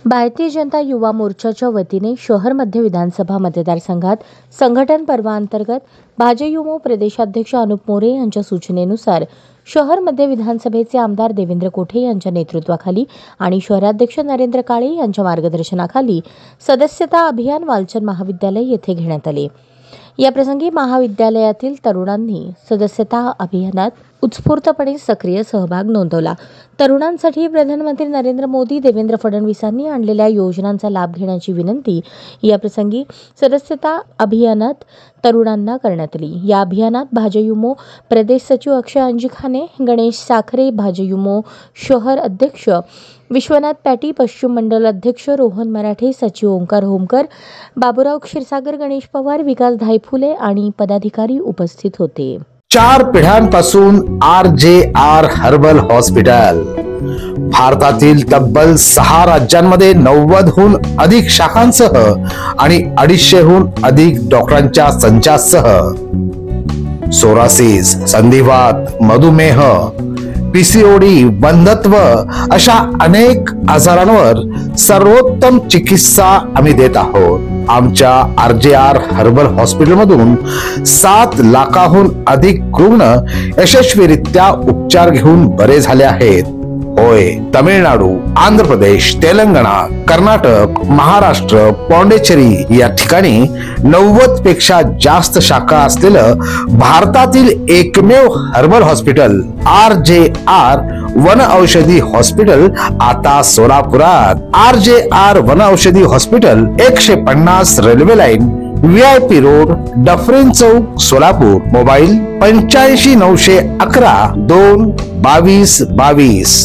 भारतीय जनता युवा मोर्चाच्या वतीने शहर मध्य विधानसभा मतदारसंघात संघटन पर्वाअंतर्गत भाजयुमो प्रदेशाध्यक्ष अनुप मोरे यांच्या सूचनेनुसार शहर मध्य विधानसभेचे आमदार देवेंद्र कोठे यांच्या नेतृत्वाखाली आणि शहराध्यक्ष नरेंद्र काळे यांच्या मार्गदर्शनाखाली सदस्यता अभियान वालचंद महाविद्यालय येथे घेण्यात आले। या प्रसंगी महाविद्यालयातील तरुणांनी सदस्यता अभियानात उत्स्फूर्तपणे सक्रिय सहभाग नोंदवला। तरुणांसाठी प्रधानमंत्री नरेंद्र मोदी देवेंद्र फडणवीसांनी आणलेल्या योजनांचा लाभ घेण्याची विनंती या प्रसंगी सदस्यता अभियानात तरुणांना करण्यात आली। या अभियानात भाजयुमो प्रदेश सचिव अक्षय अंजिखाने, गणेश साखरे भाजयुमो शहर अध्यक्ष, विश्वनाथ पॅटी पश्चिम मंडल अध्यक्ष, रोहन मराठे सचिव, ओंकार होमकर, बाबूराव क्षीरसागर, गणेश पवार, विकास धायफुले आणि पदाधिकारी उपस्थित होते। 4 पिढ्यांपासून RJR हर्बल हॉस्पिटल भारतातील तब्बल 6 राज्यांमध्ये 90हून अधिक शाखांसह आणि 250हून अधिक डॉक्टरांच्या संचासह सोरासिस, संधिवात, मधुमेह, PCOD, बंधत्व अशा अनेक आजारांवर सर्वोत्तम चिकित्सा आम्ही देत आहोत। आमच्या RJR हर्बल हॉस्पिटलमधून 7 लाखाहून अधिक रुग्ण यशस्वीरित्या उपचार घेऊन बरे झाले आहेत। होय, तामिळनाडू, आंध्र प्रदेश, तेलंगणा, कर्नाटक, महाराष्ट्र, पॉंडिचेरी या ठिकाणी 90 पेक्षा जास्त शाखा असलेलं भारतातील एकमेव हर्बल हॉस्पिटल RJR वन औषधी हॉस्पिटल आता सोलापुरात। RJR वन औषधी hospital 150 railway line, VIP road, Dufferin Chowk, Solapur. Mobile 85 911 2 22 22।